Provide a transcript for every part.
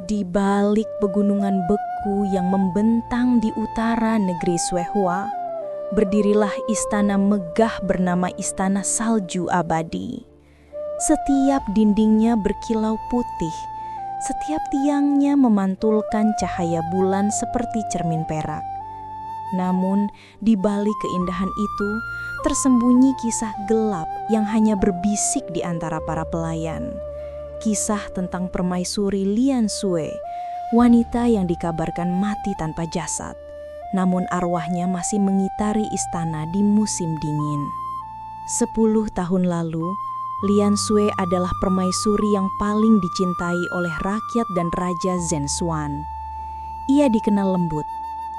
Di balik pegunungan beku yang membentang di utara negeri Suehua, berdirilah istana megah bernama Istana Salju Abadi. Setiap dindingnya berkilau putih, setiap tiangnya memantulkan cahaya bulan seperti cermin perak. Namun, di balik keindahan itu, tersembunyi kisah gelap yang hanya berbisik di antara para pelayan. Kisah tentang permaisuri Lian Xue, wanita yang dikabarkan mati tanpa jasad, namun arwahnya masih mengitari istana di musim dingin. 10 tahun lalu, Lian Xue adalah permaisuri yang paling dicintai oleh rakyat dan Raja Zhen Xuan. Ia dikenal lembut,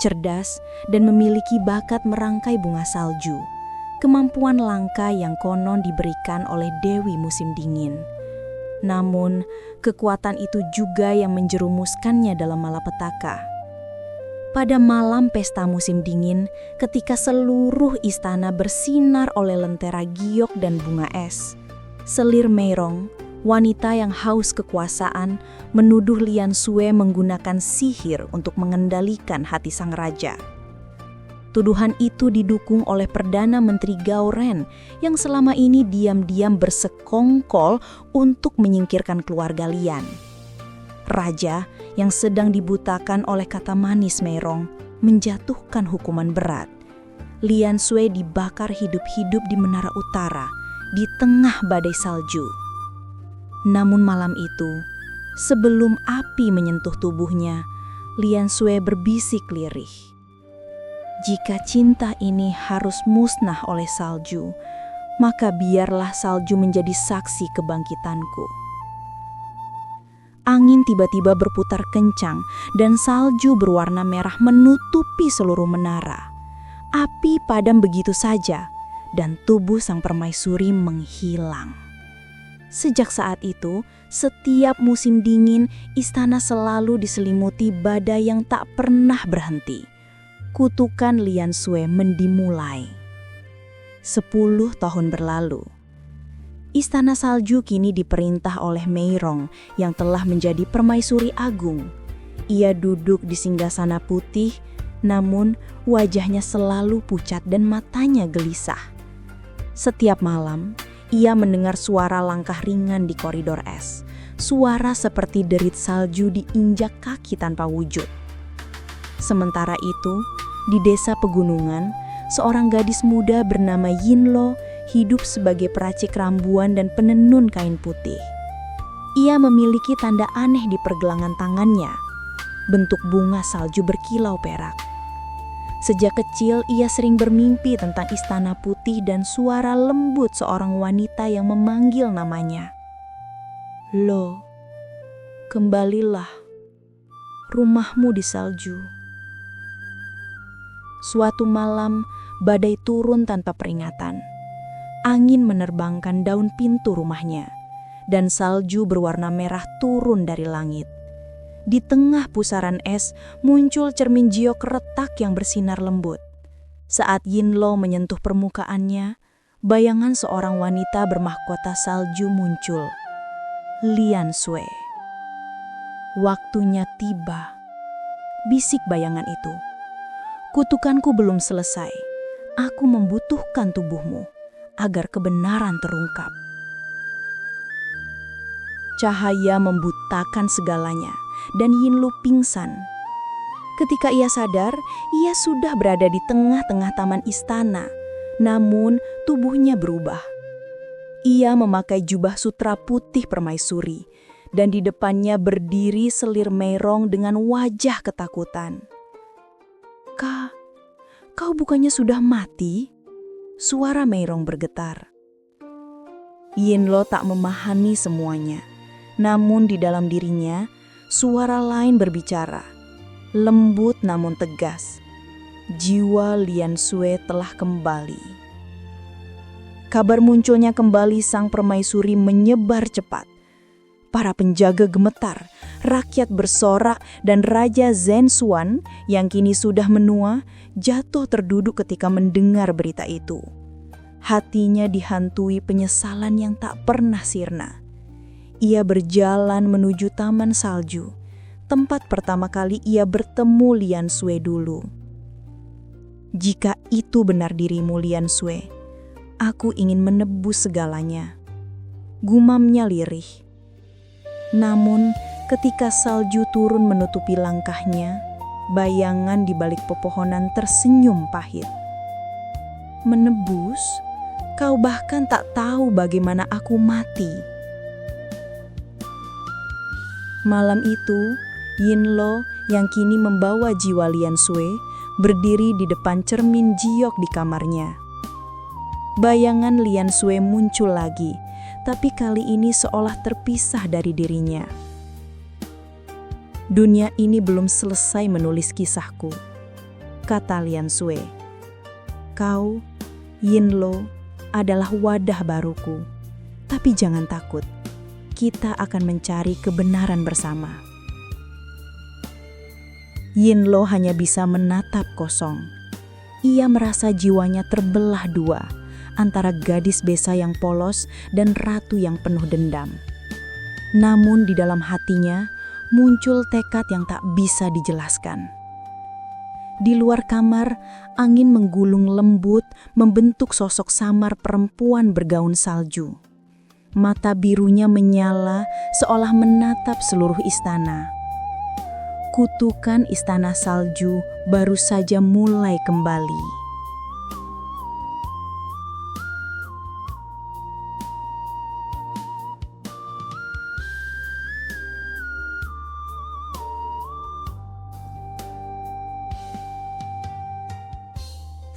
cerdas, dan memiliki bakat merangkai bunga salju, kemampuan langka yang konon diberikan oleh Dewi musim dingin. Namun, kekuatan itu juga yang menjerumuskannya dalam malapetaka. Pada malam pesta musim dingin, ketika seluruh istana bersinar oleh lentera giok dan bunga es, selir Meirong, wanita yang haus kekuasaan, menuduh Lian Xue menggunakan sihir untuk mengendalikan hati sang raja. Tuduhan itu didukung oleh Perdana Menteri Gao Ren yang selama ini diam-diam bersekongkol untuk menyingkirkan keluarga Lian. Raja yang sedang dibutakan oleh kata manis Meirong menjatuhkan hukuman berat. Lian Xue dibakar hidup-hidup di Menara Utara di tengah badai salju. Namun malam itu, sebelum api menyentuh tubuhnya, Lian Xue berbisik lirih. Jika cinta ini harus musnah oleh salju, maka biarlah salju menjadi saksi kebangkitanku. Angin tiba-tiba berputar kencang dan salju berwarna merah menutupi seluruh menara. Api padam begitu saja dan tubuh sang permaisuri menghilang. Sejak saat itu, setiap musim dingin, istana selalu diselimuti badai yang tak pernah berhenti. Kutukan Lian Xue dimulai. 10 tahun berlalu. Istana salju kini diperintah oleh Meirong yang telah menjadi permaisuri agung. Ia duduk di singgasana putih, namun wajahnya selalu pucat dan matanya gelisah. Setiap malam, ia mendengar suara langkah ringan di koridor es. Suara seperti derit salju diinjak kaki tanpa wujud. Sementara itu, di desa pegunungan, seorang gadis muda bernama Yinlo hidup sebagai peracik rambuan dan penenun kain putih. Ia memiliki tanda aneh di pergelangan tangannya, bentuk bunga salju berkilau perak. Sejak kecil, ia sering bermimpi tentang istana putih dan suara lembut seorang wanita yang memanggil namanya. Lo, kembalilah, rumahmu di salju. Suatu malam, badai turun tanpa peringatan. Angin menerbangkan daun pintu rumahnya, dan salju berwarna merah turun dari langit. Di tengah pusaran es, muncul cermin giok retak yang bersinar lembut. Saat Yinlo menyentuh permukaannya, bayangan seorang wanita bermahkota salju muncul. Lian Xue. Waktunya tiba. Bisik bayangan itu. Kutukanku belum selesai. Aku membutuhkan tubuhmu agar kebenaran terungkap. Cahaya membutakan segalanya dan Yinlu pingsan. Ketika ia sadar, ia sudah berada di tengah-tengah taman istana. Namun tubuhnya berubah. Ia memakai jubah sutra putih permaisuri dan di depannya berdiri selir Meirong dengan wajah ketakutan. Kau bukannya sudah mati? Suara Meirong bergetar. Yinlo tak memahami semuanya. Namun di dalam dirinya, suara lain berbicara. Lembut namun tegas. Jiwa Lian Xue telah kembali. Kabar munculnya kembali sang permaisuri menyebar cepat. Para penjaga gemetar, rakyat bersorak, dan Raja Zhen Xuan yang kini sudah menua jatuh terduduk ketika mendengar berita itu. Hatinya dihantui penyesalan yang tak pernah sirna. Ia berjalan menuju taman salju, tempat pertama kali ia bertemu Lian Xue dulu. Jika itu benar dirimu, Lian Xue, aku ingin menebus segalanya, gumamnya lirih. Namun, ketika salju turun menutupi langkahnya, bayangan di balik pepohonan tersenyum pahit. Menebus? Kau bahkan tak tahu bagaimana aku mati. Malam itu, Yinlo yang kini membawa jiwa Lian Xue berdiri di depan cermin jiok di kamarnya. Bayangan Lian Xue muncul lagi, tapi kali ini seolah terpisah dari dirinya. Dunia ini belum selesai menulis kisahku, kata Lian Xue. Kau, Yinlo, adalah wadah baruku. Tapi jangan takut, kita akan mencari kebenaran bersama. Yinlo hanya bisa menatap kosong. Ia merasa jiwanya terbelah dua, antara gadis besa yang polos dan ratu yang penuh dendam. Namun di dalam hatinya muncul tekad yang tak bisa dijelaskan. Di luar kamar, angin menggulung lembut membentuk sosok samar perempuan bergaun salju. Mata birunya menyala seolah menatap seluruh istana. Kutukan istana salju baru saja mulai kembali.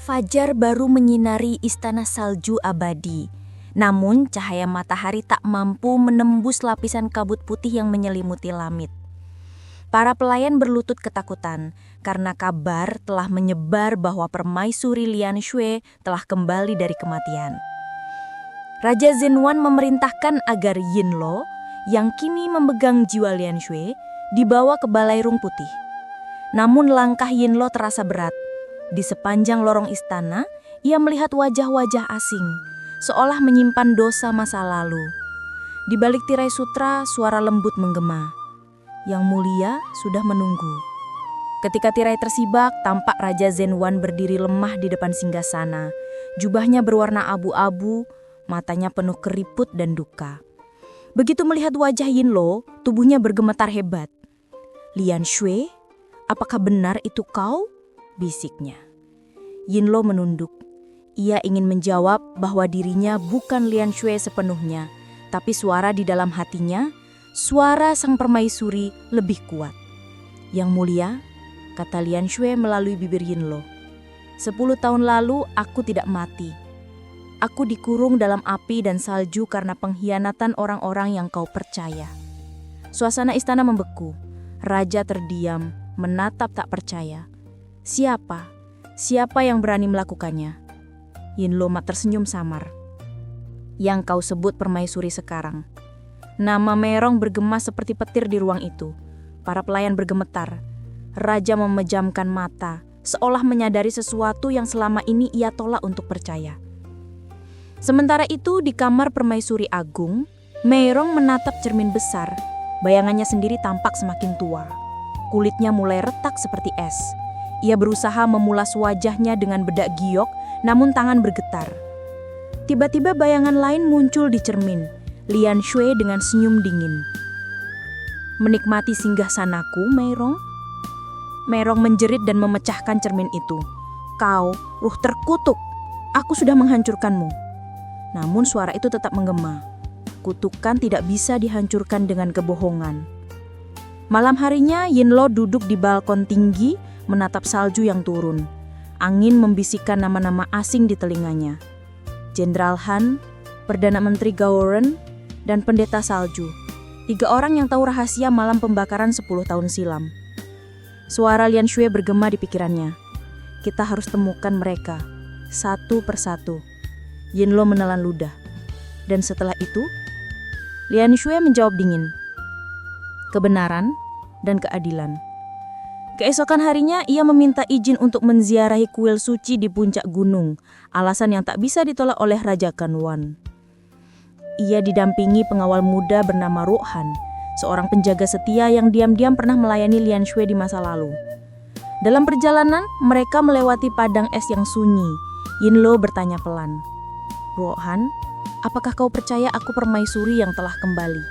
Fajar baru menyinari istana salju abadi. Namun cahaya matahari tak mampu menembus lapisan kabut putih yang menyelimuti langit. Para pelayan berlutut ketakutan karena kabar telah menyebar bahwa permaisuri Lian Xue telah kembali dari kematian. Raja Zhenwan memerintahkan agar Yinlo yang kini memegang jiwa Lian Xue dibawa ke balai rung putih. Namun langkah Yinlo terasa berat. Di sepanjang lorong istana, ia melihat wajah-wajah asing, seolah menyimpan dosa masa lalu. Di balik tirai sutra, suara lembut menggema. Yang mulia sudah menunggu. Ketika tirai tersibak, tampak Raja Zhenwan berdiri lemah di depan singgasana. Jubahnya berwarna abu-abu, matanya penuh keriput dan duka. Begitu melihat wajah Yinlo, tubuhnya bergemetar hebat. "Lian Xue, apakah benar itu kau?" bisiknya. Yinlo menunduk. Ia ingin menjawab bahwa dirinya bukan Lian Xue sepenuhnya, tapi suara di dalam hatinya, suara sang permaisuri lebih kuat. "Yang mulia," kata Lian Xue melalui bibir Yinlo. 10 tahun lalu aku tidak mati. Aku dikurung dalam api dan salju karena pengkhianatan orang-orang yang kau percaya." Suasana istana membeku. Raja terdiam, menatap tak percaya. Siapa? Siapa yang berani melakukannya? Yinlo tersenyum samar. "Yang kau sebut permaisuri sekarang." Nama Merong bergema seperti petir di ruang itu. Para pelayan bergemetar. Raja memejamkan mata, seolah menyadari sesuatu yang selama ini ia tolak untuk percaya. Sementara itu di kamar permaisuri agung, Merong menatap cermin besar. Bayangannya sendiri tampak semakin tua. Kulitnya mulai retak seperti es. Ia berusaha memulas wajahnya dengan bedak giok, namun tangan bergetar. Tiba-tiba bayangan lain muncul di cermin, Lian Xue dengan senyum dingin. "Menikmati singgasanaku, Merong?" Merong menjerit dan memecahkan cermin itu. "Kau, ruh terkutuk, aku sudah menghancurkanmu." Namun suara itu tetap menggema. Kutukan tidak bisa dihancurkan dengan kebohongan. Malam harinya, Yinlo duduk di balkon tinggi, menatap salju yang turun. Angin membisikkan nama-nama asing di telinganya. Jenderal Han, Perdana Menteri Gowon, dan Pendeta Salju. 3 orang yang tahu rahasia malam pembakaran 10 tahun silam. Suara Lian Xue bergema di pikirannya. "Kita harus temukan mereka, satu persatu." Yinlo menelan ludah. Dan setelah itu, Lian Xue menjawab dingin. "Kebenaran dan keadilan." Keesokan harinya, ia meminta izin untuk menziarahi kuil suci di puncak gunung, alasan yang tak bisa ditolak oleh Raja Kanwan. Ia didampingi pengawal muda bernama Rohan, seorang penjaga setia yang diam-diam pernah melayani Lian Shui di masa lalu. Dalam perjalanan, mereka melewati padang es yang sunyi. Yinluo bertanya pelan, "Ruohan, apakah kau percaya aku permaisuri yang telah kembali?"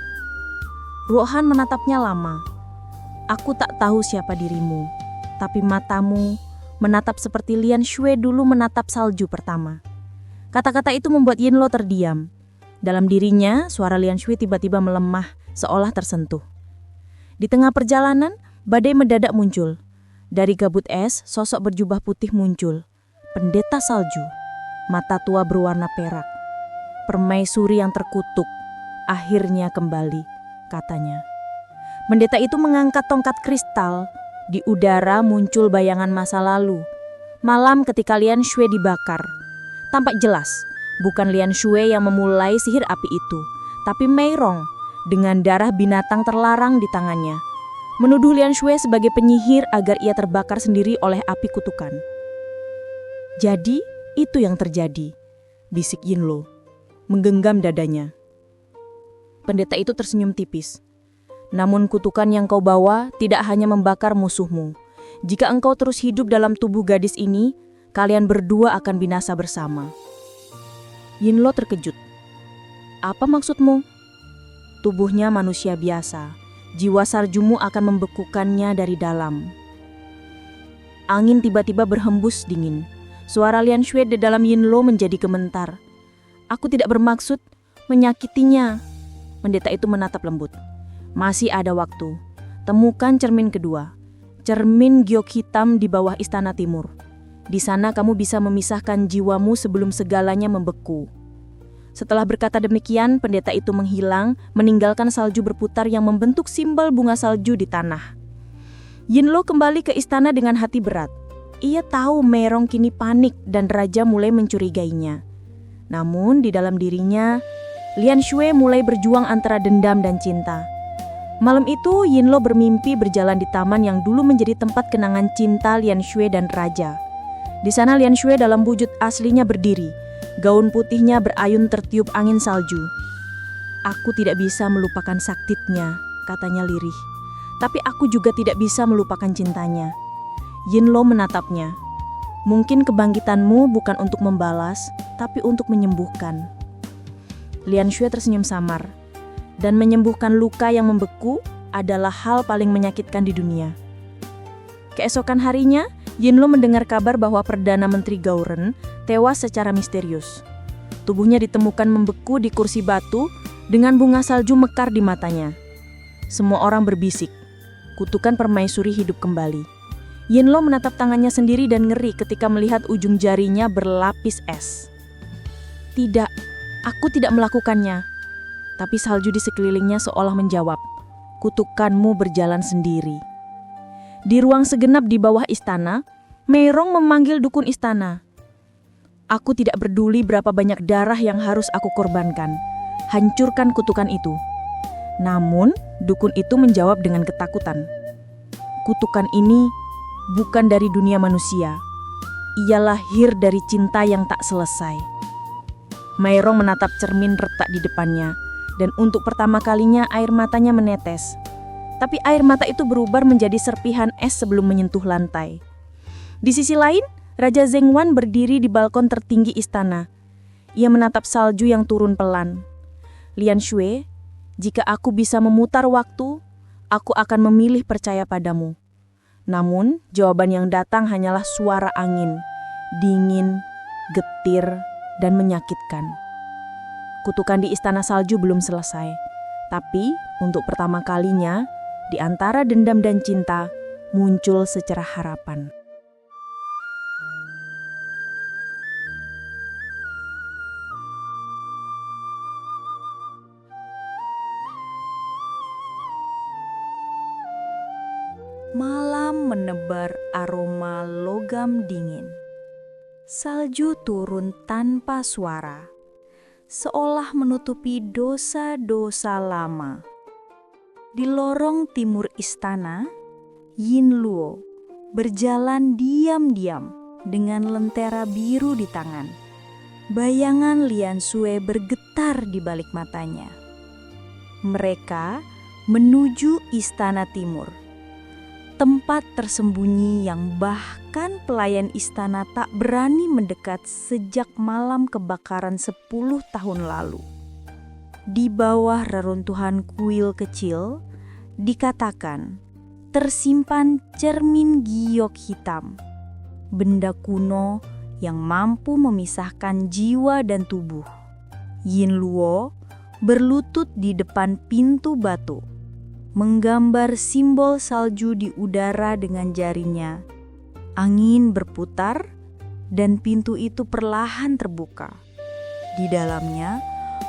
Ruohan menatapnya lama. "Aku tak tahu siapa dirimu, tapi matamu menatap seperti Lian Shui dulu menatap salju pertama." Kata-kata itu membuat Yinluo terdiam. Dalam dirinya, suara Lian Shui tiba-tiba melemah, seolah tersentuh. Di tengah perjalanan, badai mendadak muncul. Dari kabut es, sosok berjubah putih muncul. Pendeta salju, mata tua berwarna perak. "Permaisuri yang terkutuk, akhirnya kembali," katanya. Pendeta itu mengangkat tongkat kristal. Di udara muncul bayangan masa lalu. Malam ketika Lian Shui dibakar. Tampak jelas, bukan Lian Shui yang memulai sihir api itu, tapi Mei Rong dengan darah binatang terlarang di tangannya, menuduh Lian Shui sebagai penyihir agar ia terbakar sendiri oleh api kutukan. "Jadi, itu yang terjadi," bisik Yinluo, menggenggam dadanya. Pendeta itu tersenyum tipis. "Namun kutukan yang kau bawa tidak hanya membakar musuhmu. Jika engkau terus hidup dalam tubuh gadis ini, kalian berdua akan binasa bersama." Yinluo terkejut. "Apa maksudmu?" "Tubuhnya manusia biasa. Jiwa saljumu akan membekukannya dari dalam." Angin tiba-tiba berhembus dingin. Suara Lian Shui di dalam Yinluo menjadi gemetar. "Aku tidak bermaksud menyakitinya." Pendeta itu menatap lembut. "Masih ada waktu. Temukan cermin kedua. Cermin giok hitam di bawah istana timur. Di sana kamu bisa memisahkan jiwamu sebelum segalanya membeku." Setelah berkata demikian, pendeta itu menghilang, meninggalkan salju berputar yang membentuk simbol bunga salju di tanah. Yinluo kembali ke istana dengan hati berat. Ia tahu Mei Rong kini panik dan raja mulai mencurigainya. Namun di dalam dirinya, Lian Shui mulai berjuang antara dendam dan cinta. Malam itu, Yinluo bermimpi berjalan di taman yang dulu menjadi tempat kenangan cinta Lian Shui dan raja. Di sana Lian Shui dalam wujud aslinya berdiri. Gaun putihnya berayun tertiup angin salju. "Aku tidak bisa melupakan saktitnya," katanya lirih. "Tapi aku juga tidak bisa melupakan cintanya." Yinluo menatapnya. "Mungkin kebangkitanmu bukan untuk membalas, tapi untuk menyembuhkan." Lian Shui tersenyum samar. "Dan menyembuhkan luka yang membeku adalah hal paling menyakitkan di dunia." Keesokan harinya, Yinluo mendengar kabar bahwa Perdana Menteri Gauren tewas secara misterius. Tubuhnya ditemukan membeku di kursi batu dengan bunga salju mekar di matanya. Semua orang berbisik, kutukan permaisuri hidup kembali. Yinluo menatap tangannya sendiri dan ngeri ketika melihat ujung jarinya berlapis es. "Tidak, aku tidak melakukannya." Tapi salju di sekelilingnya seolah menjawab, "Kutukanmu berjalan sendiri." Di ruang segenap di bawah istana, Mei Rong memanggil dukun istana. "Aku tidak peduli berapa banyak darah yang harus aku korbankan. Hancurkan kutukan itu." Namun, dukun itu menjawab dengan ketakutan. "Kutukan ini bukan dari dunia manusia. Ia lahir dari cinta yang tak selesai." Mei Rong menatap cermin retak di depannya, dan untuk pertama kalinya air matanya menetes. Tapi air mata itu berubah menjadi serpihan es sebelum menyentuh lantai. Di sisi lain, Raja Zhengwan berdiri di balkon tertinggi istana. Ia menatap salju yang turun pelan. "Lian Shui, jika aku bisa memutar waktu, aku akan memilih percaya padamu." Namun, jawaban yang datang hanyalah suara angin, dingin, getir, dan menyakitkan. Kutukan di istana salju belum selesai. Tapi, untuk pertama kalinya, di antara dendam dan cinta, muncul secerah harapan. Malam menebar aroma logam dingin. Salju turun tanpa suara, seolah menutupi dosa-dosa lama. Di lorong timur istana, Yinluo berjalan diam-diam dengan lentera biru di tangan. Bayangan Lian Shui bergetar di balik matanya. Mereka menuju istana timur. Tempat tersembunyi yang bahkan pelayan istana tak berani mendekat sejak malam kebakaran 10 tahun lalu. Di bawah reruntuhan kuil kecil, dikatakan tersimpan cermin giok hitam, benda kuno yang mampu memisahkan jiwa dan tubuh. Yin Luo berlutut di depan pintu batu, menggambar simbol salju di udara dengan jarinya. Angin berputar dan pintu itu perlahan terbuka. Di dalamnya,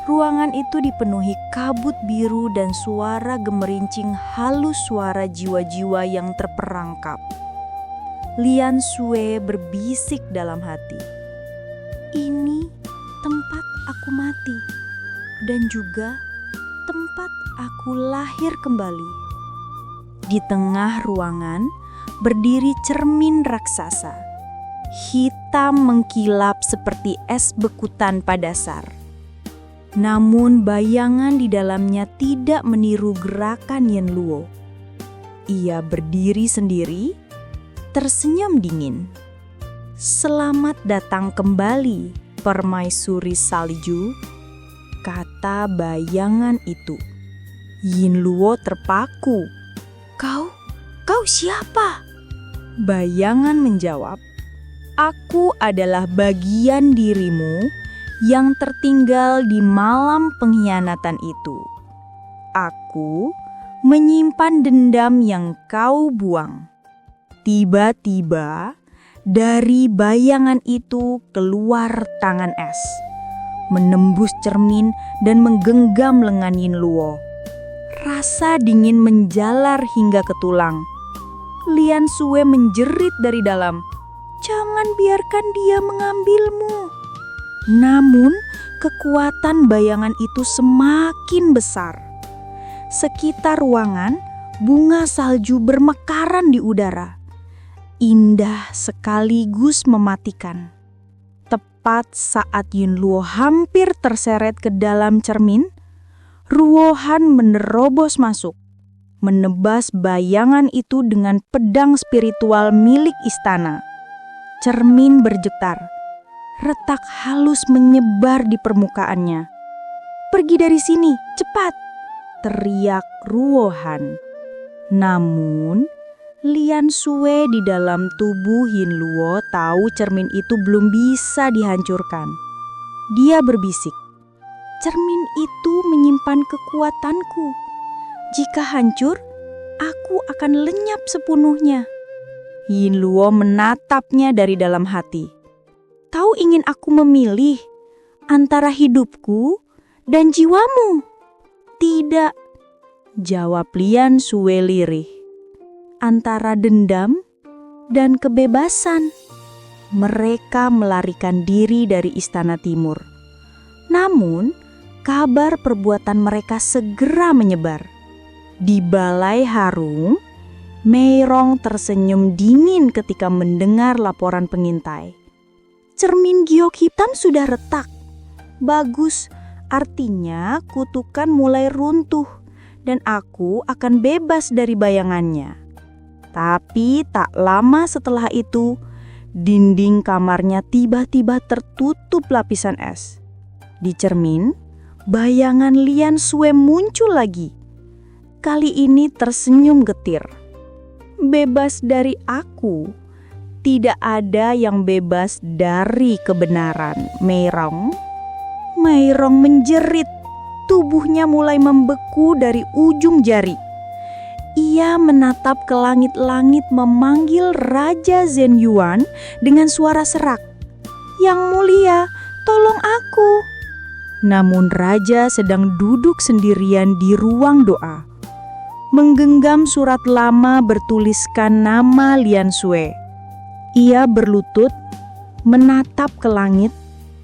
ruangan itu dipenuhi kabut biru dan suara gemerincing halus suara jiwa-jiwa yang terperangkap. Lian Xue berbisik dalam hati, "Ini tempat aku mati dan juga tempat aku lahir kembali." Di tengah ruangan berdiri cermin raksasa, hitam mengkilap seperti es bekutan pada dasar. Namun bayangan di dalamnya tidak meniru gerakan Yin Luo. Ia berdiri sendiri, tersenyum dingin. "Selamat datang kembali, permaisuri salju," kata bayangan itu. Yin Luo terpaku. Kau siapa?" Bayangan menjawab, "Aku adalah bagian dirimu yang tertinggal di malam pengkhianatan itu. Aku menyimpan dendam yang kau buang." Tiba-tiba dari bayangan itu keluar tangan es, menembus cermin dan menggenggam lengan Yin Luo. Rasa dingin menjalar hingga ke tulang. Lian Xue menjerit dari dalam, "Jangan biarkan dia mengambilmu." Namun kekuatan bayangan itu semakin besar. Sekitar ruangan, bunga salju bermekaran di udara. Indah sekaligus mematikan. Tepat saat Yin Luo hampir terseret ke dalam cermin, Ruohan menerobos masuk, menebas bayangan itu dengan pedang spiritual milik istana. Cermin bergetar, retak halus menyebar di permukaannya. "Pergi dari sini, cepat!" teriak Ruohan. Namun, Lian Xue di dalam tubuh Yin Luo tahu cermin itu belum bisa dihancurkan. Dia berbisik, "Cermin itu menyimpan kekuatanku. Jika hancur, aku akan lenyap sepenuhnya." Yin Luo menatapnya dari dalam hati. "Kau ingin aku memilih antara hidupku dan jiwamu?" "Tidak," jawab Lian Xue lirih. "Antara dendam dan kebebasan." Mereka melarikan diri dari istana timur. Namun, kabar perbuatan mereka segera menyebar. Di Balai Harung, Mei Rong tersenyum dingin ketika mendengar laporan pengintai. "Cermin giok hitam sudah retak. Bagus, artinya kutukan mulai runtuh dan aku akan bebas dari bayangannya." Tapi tak lama setelah itu, dinding kamarnya tiba-tiba tertutup lapisan es. Di cermin, bayangan Lian Xue muncul lagi. Kali ini tersenyum getir. "Bebas dari aku, tidak ada yang bebas dari kebenaran, Mei Rong." Mei Rong menjerit, tubuhnya mulai membeku dari ujung jari. Ia menatap ke langit-langit memanggil Raja Zhen Yuan dengan suara serak, "Yang mulia, tolong aku." Namun raja sedang duduk sendirian di ruang doa, menggenggam surat lama bertuliskan nama Lian Xue. Ia berlutut, menatap ke langit,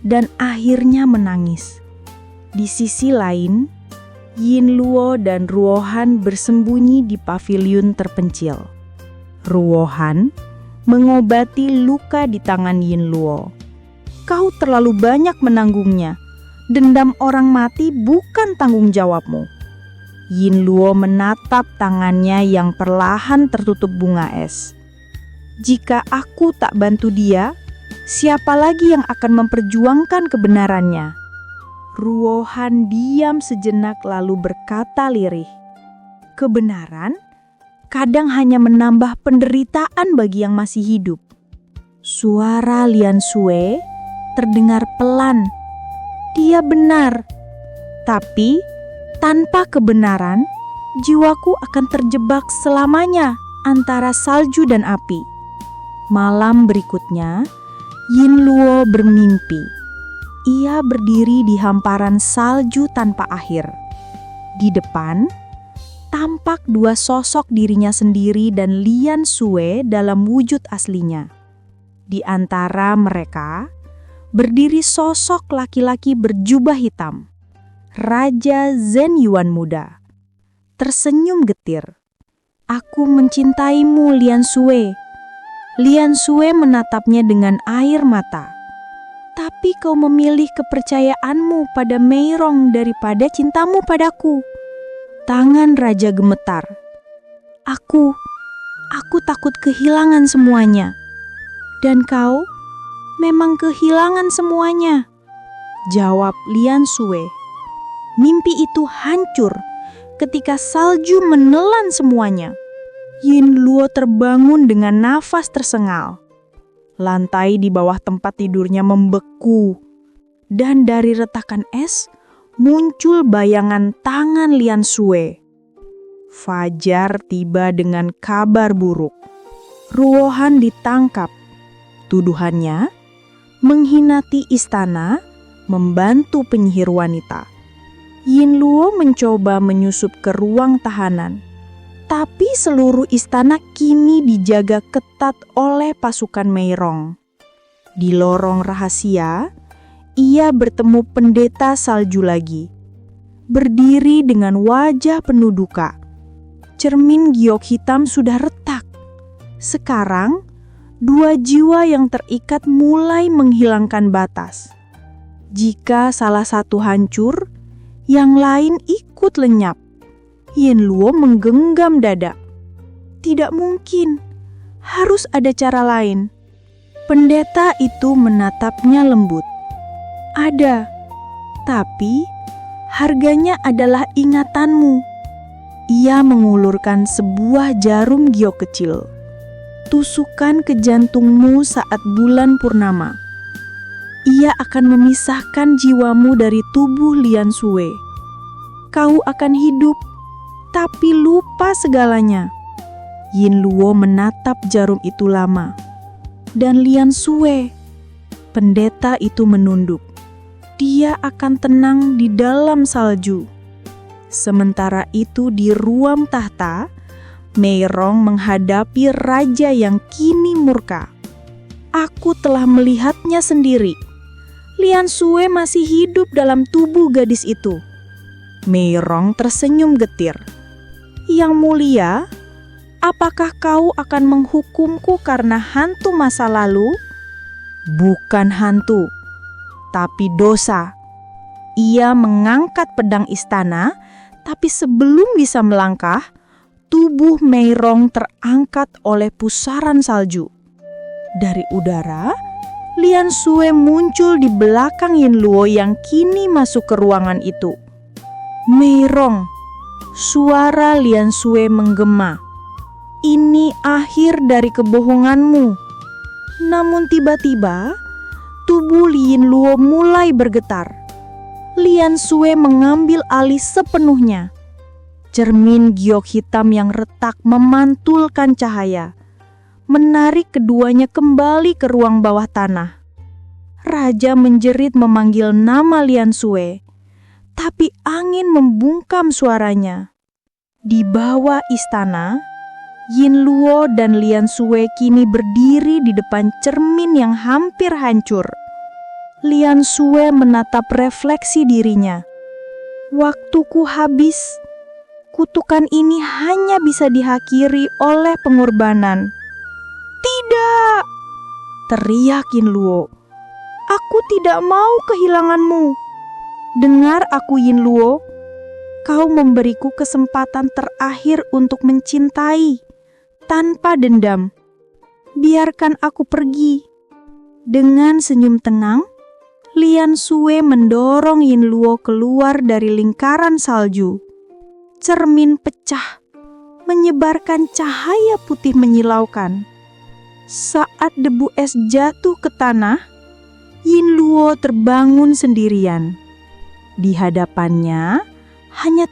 dan akhirnya menangis. Di sisi lain, Yin Luo dan Ruohan bersembunyi di paviliun terpencil. Ruohan mengobati luka di tangan Yin Luo. "Kau terlalu banyak menanggungnya. Dendam orang mati bukan tanggung jawabmu." Yin Luo menatap tangannya yang perlahan tertutup bunga es. Jika aku tak bantu dia, siapa lagi yang akan memperjuangkan kebenarannya? Ruohan diam sejenak lalu berkata lirih, kebenaran kadang hanya menambah penderitaan bagi yang masih hidup. Suara Lian Xue terdengar pelan. Dia benar, tapi tanpa kebenaran, jiwaku akan terjebak selamanya antara salju dan api. Malam berikutnya, Yin Luo bermimpi. Ia berdiri di hamparan salju tanpa akhir. Di depan, tampak dua sosok dirinya sendiri dan Lian Xue dalam wujud aslinya. Di antara mereka, berdiri sosok laki-laki berjubah hitam. Raja Zhen Yuan muda. Tersenyum getir. Aku mencintaimu, Lian Xue. Lian Xue menatapnya dengan air mata. Tapi kau memilih kepercayaanmu pada Meirong daripada cintamu padaku. Tangan raja gemetar. Aku takut kehilangan semuanya. Dan kau memang kehilangan semuanya, jawab Lian Xue. Mimpi itu hancur ketika salju menelan semuanya. Yin Luo terbangun dengan nafas tersengal. Lantai di bawah tempat tidurnya membeku, dan dari retakan es muncul bayangan tangan Lian Xue. Fajar tiba dengan kabar buruk. Ruohan ditangkap. Tuduhannya mengkhianati istana, membantu penyihir wanita. Yin Luo mencoba menyusup ke ruang tahanan. Tapi seluruh istana kini dijaga ketat oleh pasukan Meirong. Di lorong rahasia, ia bertemu pendeta salju lagi. Berdiri dengan wajah penuh duka. Cermin giok hitam sudah retak. Sekarang, dua jiwa yang terikat mulai menghilangkan batas. Jika salah satu hancur, yang lain ikut lenyap. Yin Luo menggenggam dada. Tidak mungkin, harus ada cara lain. Pendeta itu menatapnya lembut. Ada, tapi harganya adalah ingatanmu. Ia mengulurkan sebuah jarum giok kecil. Tusukan ke jantungmu saat bulan purnama. Ia akan memisahkan jiwamu dari tubuh Lian Xue. Kau akan hidup, tapi lupa segalanya. Yin Luo menatap jarum itu lama. Dan Lian Xue, pendeta itu menunduk. Dia akan tenang di dalam salju. Sementara itu di ruang tahta, Meirong menghadapi raja yang kini murka. Aku telah melihatnya sendiri. Lian Xue masih hidup dalam tubuh gadis itu. Meirong tersenyum getir. Yang mulia, apakah kau akan menghukumku karena hantu masa lalu? Bukan hantu, tapi dosa. Ia mengangkat pedang istana, tapi sebelum bisa melangkah, tubuh Meirong terangkat oleh pusaran salju. Dari udara, Lian Xue muncul di belakang Yin Luo yang kini masuk ke ruangan itu. Meirong, suara Lian Xue menggema. Ini akhir dari kebohonganmu. Namun tiba-tiba, tubuh Yin Luo mulai bergetar. Lian Xue mengambil alih sepenuhnya. Cermin giok hitam yang retak memantulkan cahaya, menarik keduanya kembali ke ruang bawah tanah. Raja menjerit memanggil nama Lian Xue, tapi angin membungkam suaranya. Di bawah istana, Yin Luo dan Lian Xue kini berdiri di depan cermin yang hampir hancur. Lian Xue menatap refleksi dirinya. Waktuku habis. Kutukan ini hanya bisa dihakiri oleh pengorbanan. Tidak! Teriak Yin Luo. Aku tidak mau kehilanganmu. Dengar aku Yin Luo. kau memberiku kesempatan terakhir untuk mencintai tanpa dendam. Biarkan aku pergi. Dengan senyum tenang, Lian Xue mendorong Yin Luo keluar dari lingkaran salju. Cermin pecah, menyebarkan cahaya putih menyilaukan. Saat debu es jatuh ke tanah, Yin Luo terbangun sendirian. Di hadapannya hanya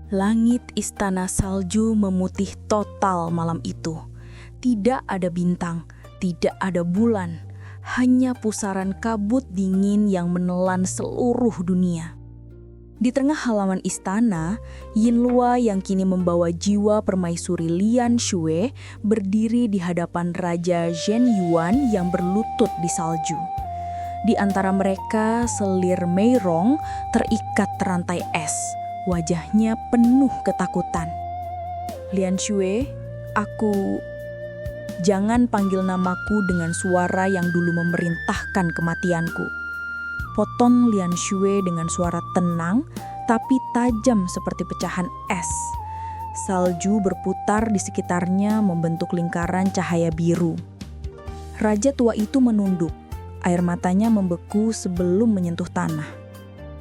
langit istana salju memutih total malam itu. Tidak ada bintang, tidak ada bulan, hanya pusaran kabut dingin yang menelan seluruh dunia. Di tengah halaman istana, Yin Luo yang kini membawa jiwa permaisuri Lian Xue berdiri di hadapan Raja Zhen Yuan yang berlutut di salju. Di antara mereka, selir Mei Rong terikat rantai es. Wajahnya penuh ketakutan. Lian Xue, jangan panggil namaku dengan suara yang dulu memerintahkan kematianku. Potong Lian Xue dengan suara tenang tapi tajam seperti pecahan es. Salju berputar di sekitarnya membentuk lingkaran cahaya biru. Raja tua itu menunduk. Air matanya membeku sebelum menyentuh tanah.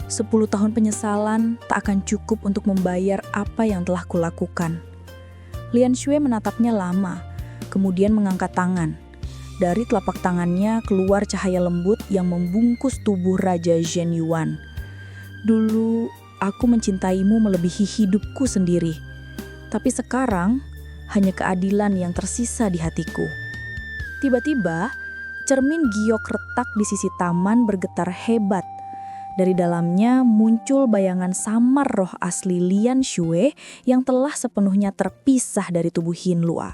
10 tahun penyesalan tak akan cukup untuk membayar apa yang telah kulakukan. Lian Xue menatapnya lama, kemudian mengangkat tangan. Dari telapak tangannya keluar cahaya lembut yang membungkus tubuh Raja Zhen Yuan. Dulu aku mencintaimu melebihi hidupku sendiri, tapi sekarang hanya keadilan yang tersisa di hatiku. Tiba-tiba, cermin giok retak di sisi taman bergetar hebat. Dari dalamnya muncul bayangan samar roh asli Lian Xue yang telah sepenuhnya terpisah dari tubuh Yin Luo.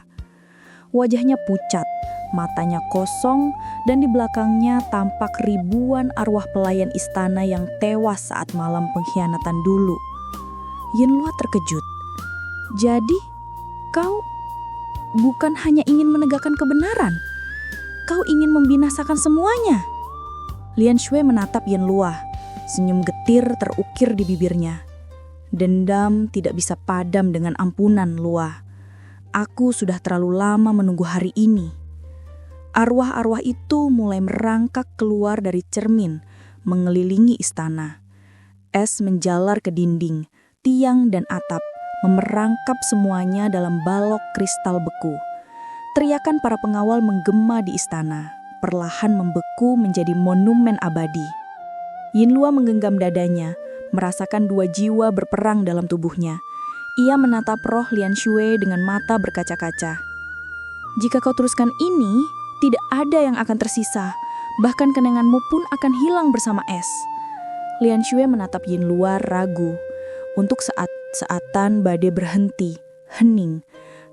Wajahnya pucat, matanya kosong, dan di belakangnya tampak ribuan arwah pelayan istana yang tewas saat malam pengkhianatan dulu. Yin Luo terkejut. Jadi, kau bukan hanya ingin menegakkan kebenaran, kau ingin membinasakan semuanya. Lian Xue menatap Yin Luo. Senyum getir terukir di bibirnya. Dendam tidak bisa padam dengan ampunan, Luo. Aku sudah terlalu lama menunggu hari ini. Arwah-arwah itu mulai merangkak keluar dari cermin, mengelilingi istana. Es menjalar ke dinding, tiang dan atap, memerangkap semuanya dalam balok kristal beku. Teriakan para pengawal menggema di istana, perlahan membeku menjadi monumen abadi. Yin Luo menggenggam dadanya, merasakan 2 jiwa berperang dalam tubuhnya. Ia menatap roh Lian Xue dengan mata berkaca-kaca. Jika kau teruskan ini, tidak ada yang akan tersisa, bahkan kenanganmu pun akan hilang bersama es. Lian Xue menatap Yin Luo ragu. Untuk saat-saatan badai berhenti, hening.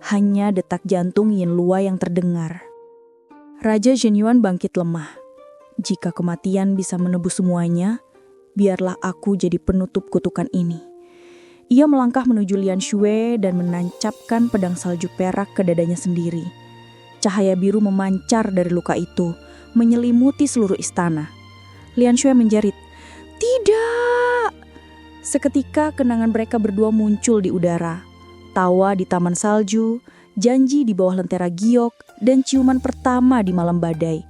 Hanya detak jantung Yin Luo yang terdengar. Raja Zhen Yuan bangkit lemah. Jika kematian bisa menebus semuanya, biarlah aku jadi penutup kutukan ini. Ia melangkah menuju Lian Xue dan menancapkan pedang salju perak ke dadanya sendiri. Cahaya biru memancar dari luka itu, menyelimuti seluruh istana. Lian Xue menjerit, "Tidak!" Seketika kenangan mereka berdua muncul di udara. Tawa di taman salju, janji di bawah lentera giok, dan ciuman pertama di malam badai.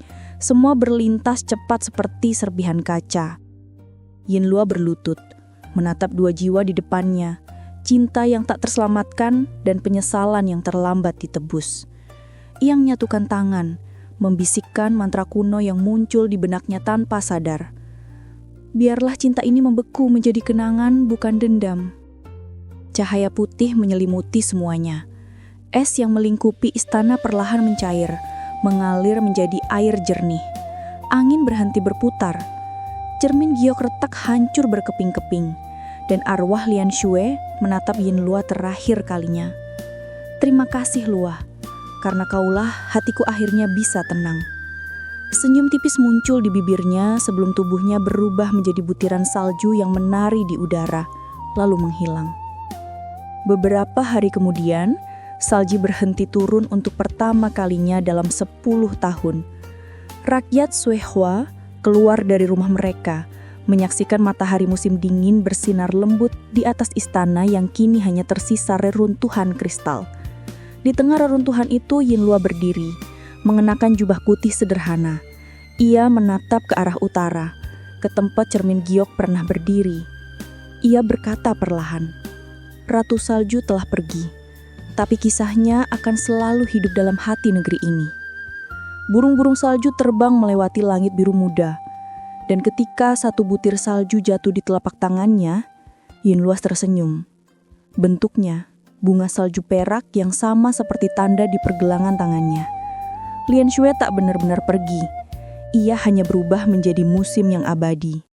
Semua berlintas cepat seperti serpihan kaca. Yin Luo berlutut, menatap 2 jiwa di depannya, cinta yang tak terselamatkan dan penyesalan yang terlambat ditebus. Ia menyatukan tangan, membisikkan mantra kuno yang muncul di benaknya tanpa sadar. Biarlah cinta ini membeku menjadi kenangan, bukan dendam. Cahaya putih menyelimuti semuanya. Es yang melingkupi istana perlahan mencair, mengalir menjadi air jernih. Angin berhenti berputar. Cermin giok retak hancur berkeping-keping, dan arwah Lian Xue menatap Yin Luo terakhir kalinya. Terima kasih Luo, karena kaulah hatiku akhirnya bisa tenang. Senyum tipis muncul di bibirnya sebelum tubuhnya berubah menjadi butiran salju yang menari di udara, lalu menghilang. Beberapa hari kemudian, salju berhenti turun untuk pertama kalinya dalam 10 tahun. Rakyat Suehua keluar dari rumah mereka, menyaksikan matahari musim dingin bersinar lembut di atas istana yang kini hanya tersisa reruntuhan kristal. Di tengah reruntuhan itu Yinlua berdiri, mengenakan jubah putih sederhana. Ia menatap ke arah utara, ke tempat cermin giok pernah berdiri. Ia berkata perlahan, "Ratu Salju telah pergi, tapi kisahnya akan selalu hidup dalam hati negeri ini." Burung-burung salju terbang melewati langit biru muda, dan ketika satu butir salju jatuh di telapak tangannya, Yinlua tersenyum. Bentuknya, bunga salju perak yang sama seperti tanda di pergelangan tangannya. Lian Xue tak benar-benar pergi, ia hanya berubah menjadi musim yang abadi.